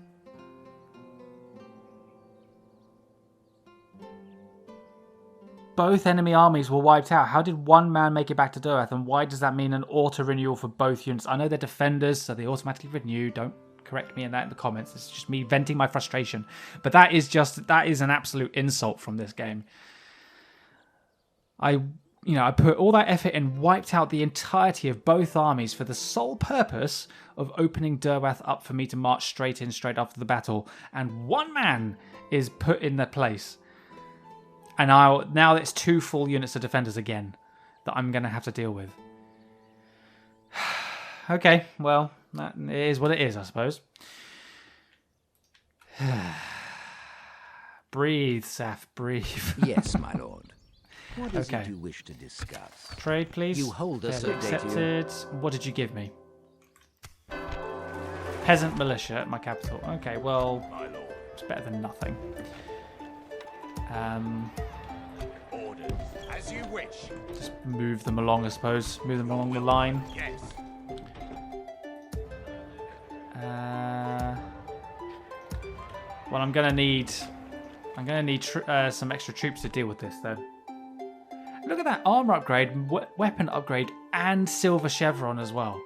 Both enemy armies were wiped out. How did one man make it back to Derwath? And why does that mean an auto-renewal for both units? I know they're defenders, so they automatically renew. Don't correct me in that in the comments. It's just me venting my frustration. But that is an absolute insult from this game. I put all that effort and wiped out the entirety of both armies for the sole purpose of opening Derwath up for me to march straight in, straight after the battle. And one man is put in their place. And now it's 2 full units of defenders again that I'm going to have to deal with. Okay, well, that is what it is, I suppose. Breathe, Saf, breathe. Yes, my lord. What is it you wish to discuss? Trade, please. You hold us Fairly updated. accepted. What did you give me? Peasant militia at my capital. Okay, well, it's better than nothing. Orders. As you wish. Just move them along, I suppose. Move them along the line. Yes. Well, I'm gonna need some extra troops to deal with this, though. Look at that armor upgrade, weapon upgrade, and silver chevron as well.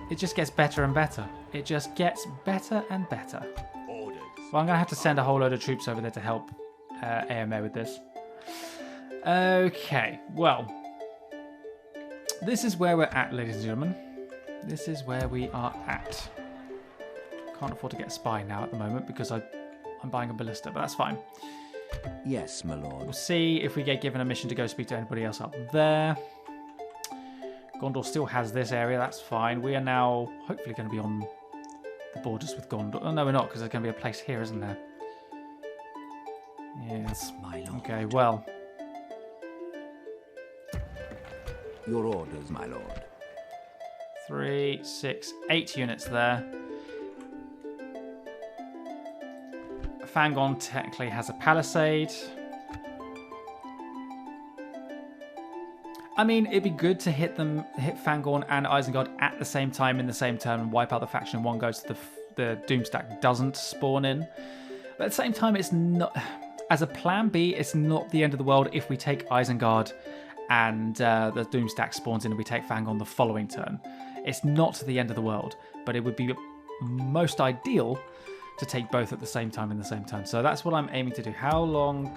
It just gets better and better. It just gets better and better. Orders. Well, I'm gonna have to send a whole load of troops over there to help AMA with this. Okay, well, this is where we're at, ladies and gentlemen. This is where we are at. Can't afford to get a spy now at the moment because I'm buying a ballista, but that's fine. Yes, my lord. We'll see if we get given a mission to go speak to anybody else up there. Gondor still has this area, that's fine. We are now hopefully going to be on the borders with Gondor. Oh, no, we're not, because there's going to be a place here, isn't there? Yes. My lord. Okay, well. Your orders, my lord. 3, 6, 8 units there. Fangorn technically has a palisade. I mean, it'd be good to hit Fangorn and Isengard at the same time in the same turn and wipe out the faction in one go so the Doomstack doesn't spawn in. But at the same time, it's not... As a plan B, it's not the end of the world if we take Isengard and the Doomstack spawns in and we take Fangorn the following turn. It's not the end of the world, but it would be most ideal to take both at the same time in the same turn. So that's what I'm aiming to do. How long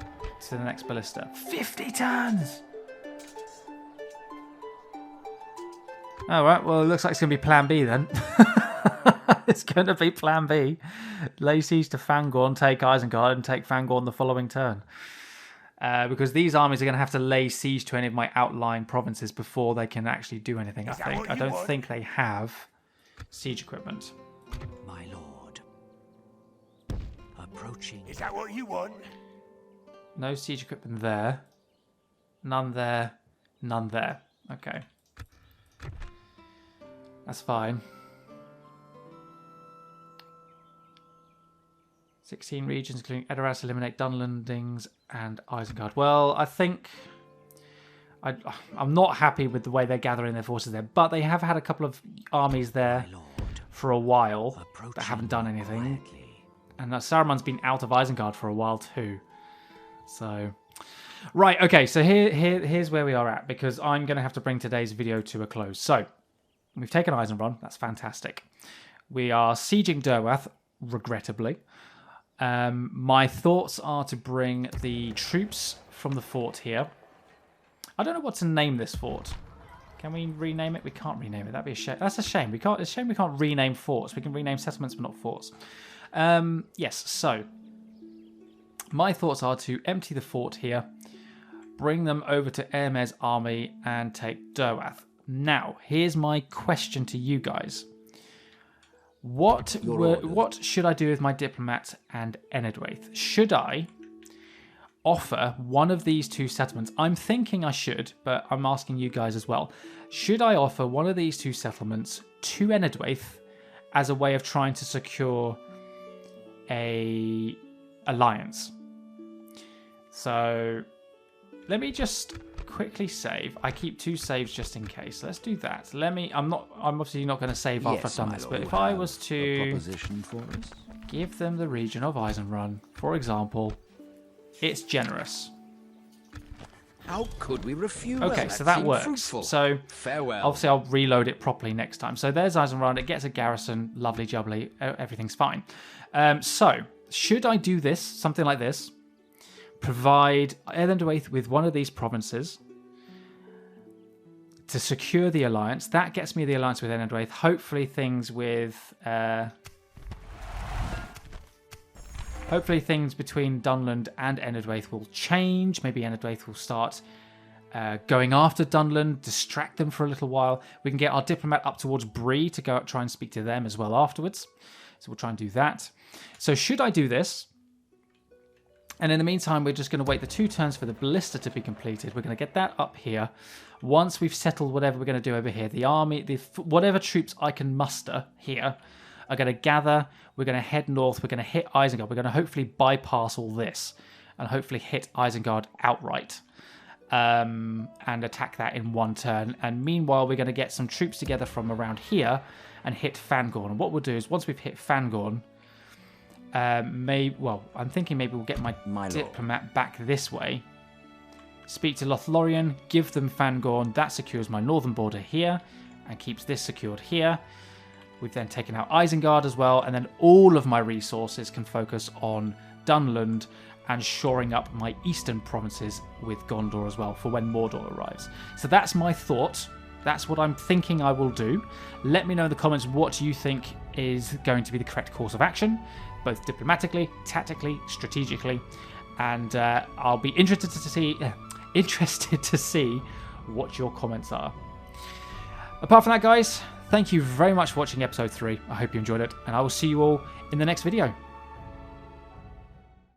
to the next ballista? 50 turns! All right, well, it looks like it's going to be plan B then. It's going to be plan B. Lay siege to Fangorn, take Isengard, and take Fangorn the following turn. Because these armies are going to have to lay siege to any of my outlying provinces before they can actually do anything, I think. I don't think they have siege equipment. My lord. Approaching. Is that what you want? No siege equipment there. None there. None there. Okay. That's fine. 16 regions, including Edoras, eliminate Dunlandings and Isengard. Well, I think... I'm not happy with the way they're gathering their forces there, but they have had a couple of armies there for a while that haven't done anything. Quietly. And Saruman's been out of Isengard for a while too. So... Right, okay, so here's where we are at, because I'm going to have to bring today's video to a close. So, we've taken Isenrun, that's fantastic. We are sieging Derwath, regrettably. My thoughts are to bring the troops from the fort here. I don't know what to name this fort. Can we rename it? We can't rename it. That'd be a shame. That's a shame. It's a shame we can't rename forts. We can rename settlements, but not forts. Yes, so my thoughts are to empty the fort here, bring them over to Airmer's army, and take Derwath. Now, here's my question to you guys. What should I do with my diplomat and Enedwaith? Should I offer one of these two settlements? I'm thinking I should, but I'm asking you guys as well. Should I offer one of these two settlements to Enedwaith as a way of trying to secure a alliance? So let me just quickly save. I keep 2 saves just in case. Let's do that. I'm obviously not going to save after I've done this, but if I was to give them the region of Isenrun, for example, it's generous. How could we refuse? Okay, so that works. Fruitful. So farewell. Obviously, I'll reload it properly next time. So there's Isenrun. It gets a garrison. Lovely jubbly. Everything's fine. So should I do this, something like this? Provide Enedwaith with one of these provinces to secure the alliance. That gets me the alliance with Enedwaith. Hopefully things between Dunland and Enedwaith will change. Maybe Enedwaith will start going after Dunland, distract them for a little while. We can get our diplomat up towards Bree to go out, try and speak to them as well afterwards. So we'll try and do that. So should I do this? And in the meantime, we're just going to wait the 2 turns for the ballista to be completed. We're going to get that up here. Once we've settled whatever we're going to do over here, the army, whatever troops I can muster here are going to gather. We're going to head north. We're going to hit Isengard. We're going to hopefully bypass all this and hopefully hit Isengard outright and attack that in 1 turn. And meanwhile, we're going to get some troops together from around here and hit Fangorn. And what we'll do is once we've hit Fangorn, I'm thinking maybe we'll get my diplomat back this way. Speak to Lothlórien, give them Fangorn. That secures my northern border here and keeps this secured here. We've then taken out Isengard as well, and then all of my resources can focus on Dunland and shoring up my eastern provinces with Gondor as well for when Mordor arrives. So that's my thought. That's what I'm thinking I will do. Let me know in the comments what you think is going to be the correct course of action, both diplomatically, tactically, strategically, and I'll be interested to see what your comments are. Apart from that, guys, thank you very much for watching episode 3. I hope you enjoyed it, and I will see you all in the next video.